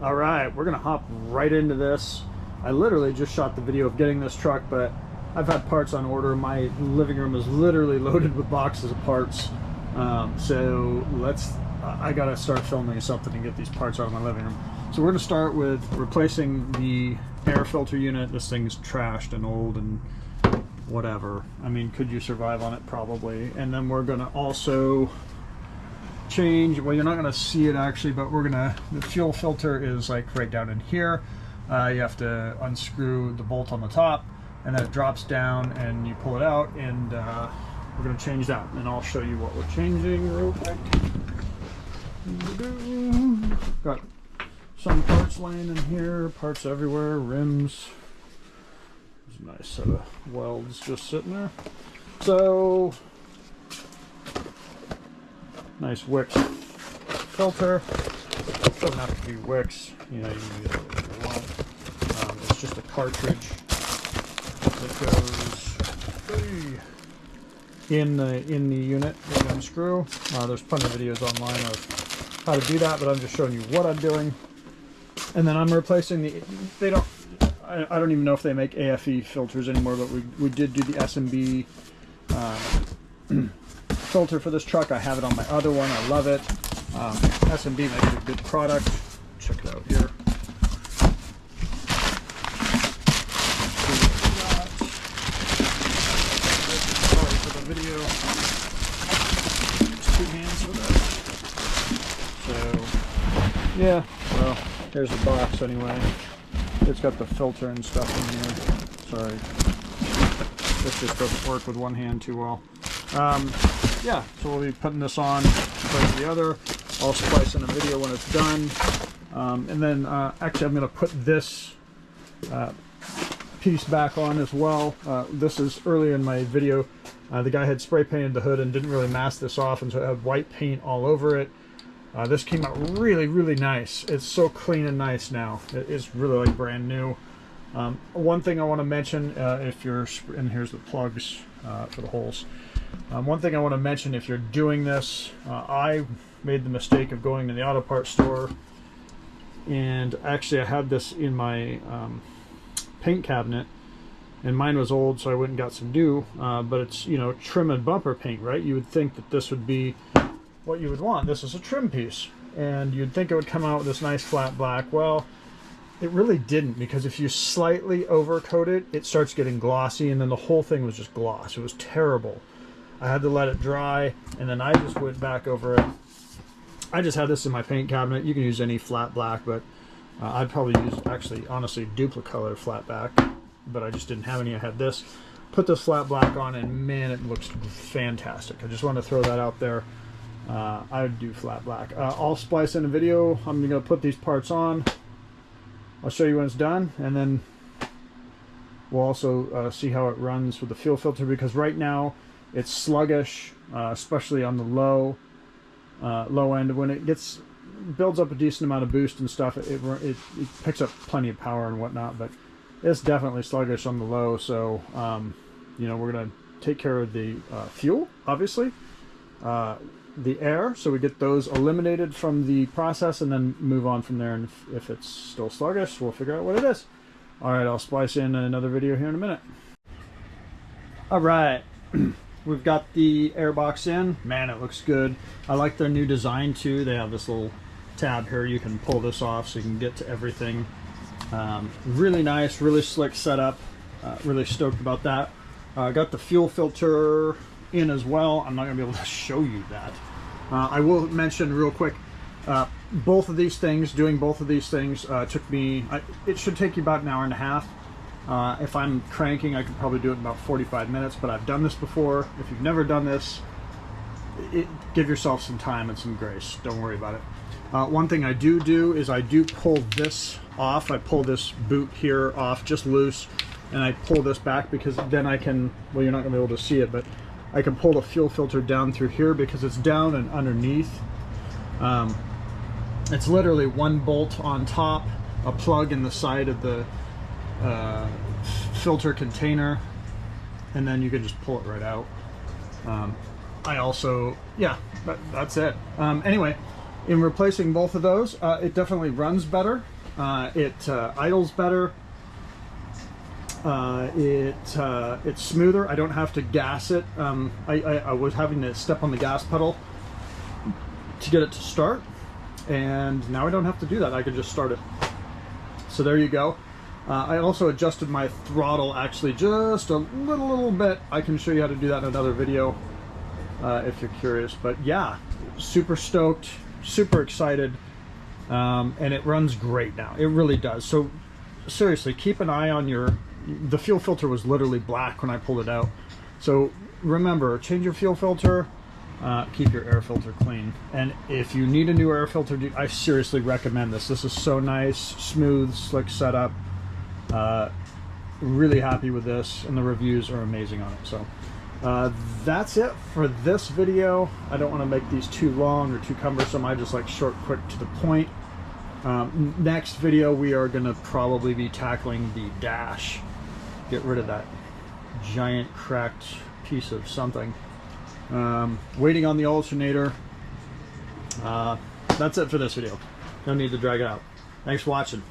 All right, we're gonna hop right into this. I literally just shot the video of getting this truck, but I've had parts on order. My living room is literally loaded with boxes of parts. So I gotta start filming something and get these parts out of my living room. So we're gonna start with replacing the air filter unit. This thing's trashed and old and whatever. I mean, could you survive on it? Probably. And then we're gonna also change, well, you're not going to see it actually, but the fuel filter is like right down in here. You have to unscrew the bolt on the top, and then it drops down and you pull it out, and we're going to change that, and I'll show you what we're changing real quick. Got some parts laying in here, parts everywhere, rims. There's a nice set of welds just sitting there. So nice Wicks filter. Doesn't have to be Wicks, you know, you can use it if you want. It's just a cartridge that goes in the unit that you unscrew. There's plenty of videos online of how to do that, but I'm just showing you what I'm doing. And then I'm replacing I don't even know if they make AFE filters anymore, but we did do the S&B filter for this truck. I have it on my other one. I love it. S&B makes a good product. Check it out here. Sorry for the video. Just 2 hands for that. So yeah, well, here's the box anyway. It's got the filter and stuff in here. Sorry, this just doesn't work with one hand too well. Yeah, so we'll be putting this on to the other. I'll splice in a video when it's done. And then actually I'm going to put this piece back on as well. This is earlier in my video. The guy had spray painted the hood and didn't really mask this off, and so it had white paint all over it. This came out really, really nice. It's so clean and nice now. It's really like brand new. One thing I want to mention, if you're, and here's the plugs for the holes. One thing I want to mention, if you're doing this, I made the mistake of going to the auto parts store, and actually I had this in my paint cabinet, and mine was old, so I went and got some new, but it's, you know, trim and bumper paint, right? You would think that this would be what you would want. This is a trim piece, and you'd think it would come out with this nice flat black. Well, it really didn't, because if you slightly overcoat it, it starts getting glossy, and then the whole thing was just gloss. It was terrible. I had to let it dry, and then I just went back over it. I just had this in my paint cabinet. You can use any flat black, but I'd probably use, actually, honestly, Duplicolor flat black, but I just didn't have any. I had this. Put this flat black on, and man, it looks fantastic. I just want to throw that out there. I would do flat black. I'll splice in a video. I'm going to put these parts on. I'll show you when it's done, and then we'll also see how it runs with the fuel filter, because right now it's sluggish, especially on the low end. When it builds up a decent amount of boost and stuff, it picks up plenty of power and whatnot, but it's definitely sluggish on the low. So you know, we're going to take care of the fuel, obviously, the air, so we get those eliminated from the process, and then move on from there. And if it's still sluggish, we'll figure out what it is. All right, I'll splice in another video here in a minute. All right. We've got the air box in. Man, it looks good. I like their new design too. They have this little tab here. You can pull this off so you can get to everything. Really nice, really slick setup. Really stoked about that. Got the fuel filter in as well. I'm not going to be able to show you that. I will mention real quick, both of these things, doing both of these things took me, it should take you about an hour and a half. If I'm cranking, I could probably do it in about 45 minutes, but I've done this before. If you've never done this, give yourself some time and some grace. Don't worry about it. One thing I do is I do pull this off. I pull this boot here off just loose, and I pull this back, because then I can, well, you're not going to be able to see it, but I can pull the fuel filter down through here because it's down and underneath. It's literally one bolt on top, a plug in the side of the filter container, and then you can just pull it right out. I also, yeah, that's it. Anyway, In replacing both of those, it definitely runs better. It idles better. It's smoother. I don't have to gas it. I was having to step on the gas pedal to get it to start, and now I don't have to do that. I can just start it. So there you go. I also adjusted my throttle actually just a little bit. I can show you how to do that in another video if you're curious. But yeah, super stoked, super excited, and it runs great now. It really does. So seriously, keep an eye on the fuel filter was literally black when I pulled it out. So remember, change your fuel filter, keep your air filter clean. And if you need a new air filter, I seriously recommend this. This is so nice, smooth, slick setup. Really happy with this, and the reviews are amazing on it. So that's it for this video. I don't want to make these too long or too cumbersome. I just like short, quick, to the point. Next video, we are going to probably be tackling the dash. Get rid of that giant cracked piece of something. Waiting on the alternator. That's it for this video. No need to drag it out. Thanks for watching.